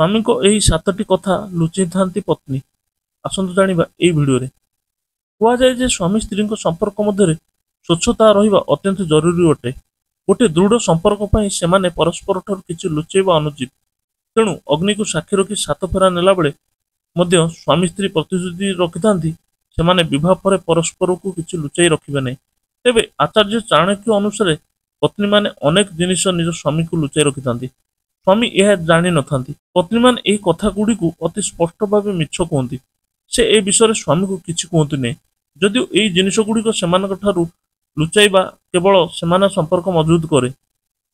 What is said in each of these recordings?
ସ୍ୱାମୀଙ୍କ ଏହି 7ଟି କଥା ଲୁଚେଇଥାନ୍ତି ପତ୍ନୀ। ଆସନ୍ତୁ ଜାଣିବା ଏହି ଭିଡିଓରେ। କୁହାଯାଏ ଯେ ସ୍ୱାମୀ ସ୍ତ୍ରୀଙ୍କ ସମ୍ପର୍କ ମଧ୍ୟରେ ସ୍ୱଚ୍ଛତା ରହିବା ଅତ୍ୟନ୍ତ ଜରୁରୀ ଅଟେ। ଗୋଟିଏ ଦୃଢ଼ ସମ୍ପର୍କ ପାଇଁ ସେମାନେ ପରସ୍ପରଠାରୁ କିଛି ଲୁଚେଇବା ଅନୁଚିତ। ତେଣୁ ଅଗ୍ନିକୁ ସାକ୍ଷୀ ରଖି 7 ଫେରା ନେଲାବେଳେ ମଧ୍ୟ ସ୍ୱାମୀ ସ୍ତ୍ରୀ ପ୍ରତିଶ୍ରୁତି ରଖିଥାନ୍ତି ସେମାନେ ବିବାହ ପରେ ପରସ୍ପରକୁ କିଛି ଲୁଚାଇ ରଖିବେ ନାହିଁ। ତେବେ ଆଚାର୍ଯ୍ୟ ଚାଣକ୍ୟ ଅନୁସାରେ ପତ୍ନୀମାନେ ଅନେକ ଜିନିଷ ନିଜ ସ୍ୱାମୀକୁ ଲୁଚାଇ ରଖିଥାନ୍ତି। ସ୍ୱାମୀ ଏହା ଜାଣିନଥାନ୍ତି। ପତ୍ନୀମାନେ ଏହି କଥାଗୁଡ଼ିକୁ ଅତି ସ୍ପଷ୍ଟ ଭାବେ ମିଛ କୁହନ୍ତି। ସେ ଏ ବିଷୟରେ ସ୍ୱାମୀକୁ କିଛି କୁହନ୍ତି ନାହିଁ। ଯଦିଓ ଏହି ଜିନିଷଗୁଡ଼ିକ ସେମାନଙ୍କ ଠାରୁ ଲୁଚାଇବା କେବଳ ସେମାନଙ୍କ ସମ୍ପର୍କ ମଜବୁତ କରେ।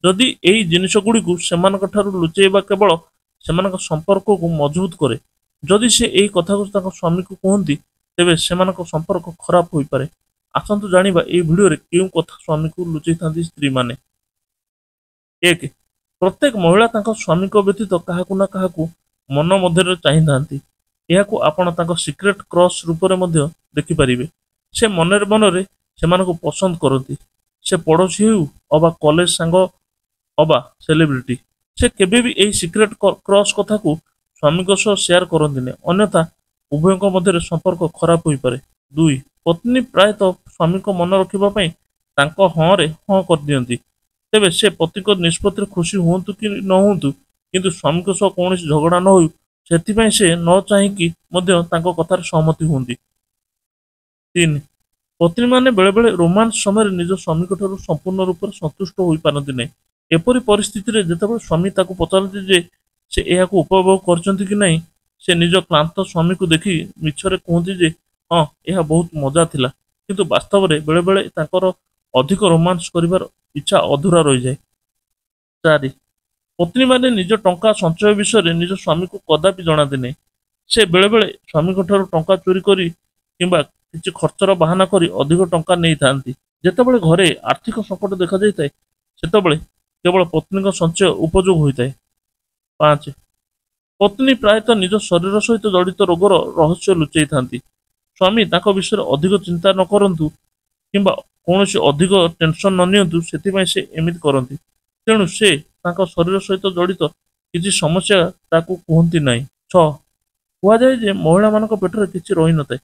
ଯଦି ଏହି ଜିନିଷଗୁଡ଼ିକୁ ସେମାନଙ୍କ ଠାରୁ ଲୁଚାଇବା କେବଳ ସେମାନଙ୍କ ସମ୍ପର୍କକୁ ମଜବୁତ କରେ। ଯଦି ସେ ଏହି କଥାକୁ ତାଙ୍କ ସ୍ୱାମୀକୁ କୁହନ୍ତି ତେବେ ସେମାନଙ୍କ ସମ୍ପର୍କ ଖରାପ ହୋଇପାରେ। ଆସନ୍ତୁ ଜାଣିବା ଏହି ଭିଡିଓରେ କେଉଁ କଥା ସ୍ୱାମୀକୁ ଲୁଚେଇଥାନ୍ତି ସ୍ତ୍ରୀମାନେ। 1. ପ୍ରତ୍ୟେକ ମହିଳା ତାଙ୍କ ସ୍ୱାମୀଙ୍କ ବ୍ୟତୀତ କାହାକୁ ନା କାହାକୁ ମନ ମଧ୍ୟରେ ଚାହିଁଥାନ୍ତି। ଏହାକୁ ଆପଣ ତାଙ୍କ ସିକ୍ରେଟ କ୍ରସ୍ ରୂପରେ ମଧ୍ୟ ଦେଖିପାରିବେ। ସେ ମନରେ ମନରେ ସେମାନଙ୍କୁ ପସନ୍ଦ କରନ୍ତି। ସେ ପଡ଼ୋଶୀ ହେଉ ଅବା କଲେଜ ସାଙ୍ଗ ଅବା ସେଲିବ୍ରିଟି। ସେ କେବେ ବି ଏହି ସିକ୍ରେଟ କ୍ରସ୍ କଥାକୁ ସ୍ୱାମୀଙ୍କ ସହ ସେୟାର କରନ୍ତି ନାହିଁ। ଅନ୍ୟଥା ଉଭୟଙ୍କ ମଧ୍ୟରେ ସମ୍ପର୍କ ଖରାପ ହୋଇପାରେ। 2. ପତ୍ନୀ ପ୍ରାୟତଃ ସ୍ୱାମୀଙ୍କ ମନ ରଖିବା ପାଇଁ ତାଙ୍କ ହଁରେ ହଁ କରିଦିଅନ୍ତି। ତେବେ ସେ ପତିଙ୍କ ନିଷ୍ପତ୍ତିରେ ଖୁସି ହୁଅନ୍ତୁ କି ନ ହୁଅନ୍ତୁ କିନ୍ତୁ ସ୍ୱାମୀଙ୍କ ସହ କୌଣସି ଝଗଡ଼ା ନ ହେଉ ସେଥିପାଇଁ ସେ ନ ଚାହିଁକି ମଧ୍ୟ ତାଙ୍କ କଥାରେ ସହମତି ହୁଅନ୍ତି। 3. ପତ୍ନୀମାନେ ବେଳେବେଳେ ରୋମାନ୍ସ ସମୟରେ ନିଜ ସ୍ୱାମୀଙ୍କ ଠାରୁ ସମ୍ପୂର୍ଣ୍ଣ ରୂପରେ ସନ୍ତୁଷ୍ଟ ହୋଇପାରନ୍ତି ନାହିଁ। ଏପରି ପରିସ୍ଥିତିରେ ଯେତେବେଳେ ସ୍ୱାମୀ ତାକୁ ପଚାରନ୍ତି ଯେ ସେ ଏହାକୁ ଉପଭୋଗ କରିଛନ୍ତି କି ନାହିଁ ସେ ନିଜ କ୍ଳାନ୍ତ ସ୍ୱାମୀକୁ ଦେଖି ମିଛରେ କୁହନ୍ତି ଯେ ହଁ ଏହା ବହୁତ ମଜା ଥିଲା। କିନ୍ତୁ ବାସ୍ତବରେ ବେଳେବେଳେ ତାଙ୍କର ଅଧିକ ରୋମାନ୍ସ କରିବାର ଇଚ୍ଛା ଅଧୁରା ରହିଯାଏ। 4. ପତ୍ନୀମାନେ ନିଜ ଟଙ୍କା ସଞ୍ଚୟ ବିଷୟରେ ନିଜ ସ୍ୱାମୀକୁ କଦାପି ଜଣାନ୍ତି ନାହିଁ। ସେ ବେଳେବେଳେ ସ୍ୱାମୀଙ୍କ ଠାରୁ ଟଙ୍କା ଚୋରି କରି କିମ୍ବା କିଛି ଖର୍ଚ୍ଚର ବାହାନା କରି ଅଧିକ ଟଙ୍କା ନେଇଥାନ୍ତି। ଯେତେବେଳେ ଘରେ ଆର୍ଥିକ ସଙ୍କଟ ଦେଖାଯାଇଥାଏ ସେତେବେଳେ କେବଳ ପତ୍ନୀଙ୍କ ସଞ୍ଚୟ ଉପଯୋଗ ହୋଇଥାଏ। 5. ପତ୍ନୀ ପ୍ରାୟତଃ ନିଜ ଶରୀର ସହିତ ଜଡ଼ିତ ରୋଗର ରହସ୍ୟ ଲୁଚାଇଥାନ୍ତି। ସ୍ୱାମୀ ତାଙ୍କ ବିଷୟରେ ଅଧିକ ଚିନ୍ତା ନ କରନ୍ତୁ କିମ୍ବା କୌଣସି ଅଧିକ ଟେନସନ୍ ନ ନିଅନ୍ତୁ ସେଥିପାଇଁ ସେ ଏମିତି କରନ୍ତି। ତେଣୁ ସେ ତାଙ୍କ ଶରୀର ସହିତ ଜଡ଼ିତ କିଛି ସମସ୍ୟା ତାକୁ କୁହନ୍ତି ନାହିଁ। 6. କୁହାଯାଏ ଯେ ମହିଳାମାନଙ୍କ ପେଟରେ କିଛି ରହିନଥାଏ।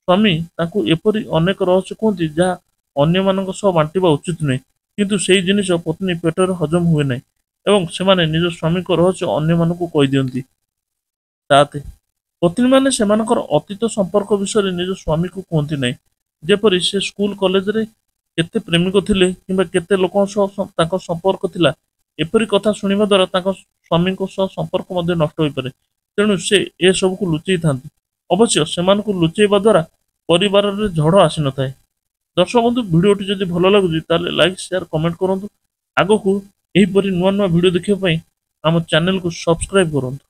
ସ୍ୱାମୀ ତାଙ୍କୁ ଏପରି ଅନେକ ରହସ୍ୟ କୁହନ୍ତି ଯାହା ଅନ୍ୟମାନଙ୍କ ସହ ବାଣ୍ଟିବା ଉଚିତ ନୁହେଁ। କିନ୍ତୁ ସେହି ଜିନିଷ ପତ୍ନୀ ପେଟରେ ହଜମ ହୁଏ ନାହିଁ ଏବଂ ସେମାନେ ନିଜ ସ୍ୱାମୀଙ୍କ ରହସ୍ୟ ଅନ୍ୟମାନଙ୍କୁ କହିଦିଅନ୍ତି। 7. ପତ୍ନୀମାନେ ସେମାନଙ୍କର ଅତୀତ ସମ୍ପର୍କ ବିଷୟରେ ନିଜ ସ୍ୱାମୀକୁ କୁହନ୍ତି ନାହିଁ। ଯେପରି ସେ ସ୍କୁଲ କଲେଜରେ କେତେ ପ୍ରେମିକ ଥିଲେ କିମ୍ବା କେତେ ଲୋକଙ୍କ ସହ ତାଙ୍କ ସମ୍ପର୍କ ଥିଲା। ଏପରି କଥା ଶୁଣିବା ଦ୍ୱାରା ତାଙ୍କ ସ୍ୱାମୀଙ୍କ ସହ ସମ୍ପର୍କ ମଧ୍ୟ ନଷ୍ଟ ହୋଇପାରେ। ତେଣୁ ସେ ଏସବୁକୁ ଲୁଚେଇଥାନ୍ତି। ଅବଶ୍ୟ ସେମାନଙ୍କୁ ଲୁଚେଇବା ଦ୍ୱାରା ପରିବାରରେ ଝଡ଼ ଆସିନଥାଏ। ଦର୍ଶକ ବନ୍ଧୁ ଭିଡ଼ିଓଟି ଯଦି ଭଲ ଲାଗୁଛି ତାହେଲେ ଲାଇକ୍ ସେୟାର କମେଣ୍ଟ କରନ୍ତୁ। ଆଗକୁ ଏହିପରି ନୂଆ ନୂଆ ଭିଡ଼ିଓ ଦେଖିବା ପାଇଁ ଆମ ଚ୍ୟାନେଲକୁ ସବସ୍କ୍ରାଇବ୍ କରନ୍ତୁ।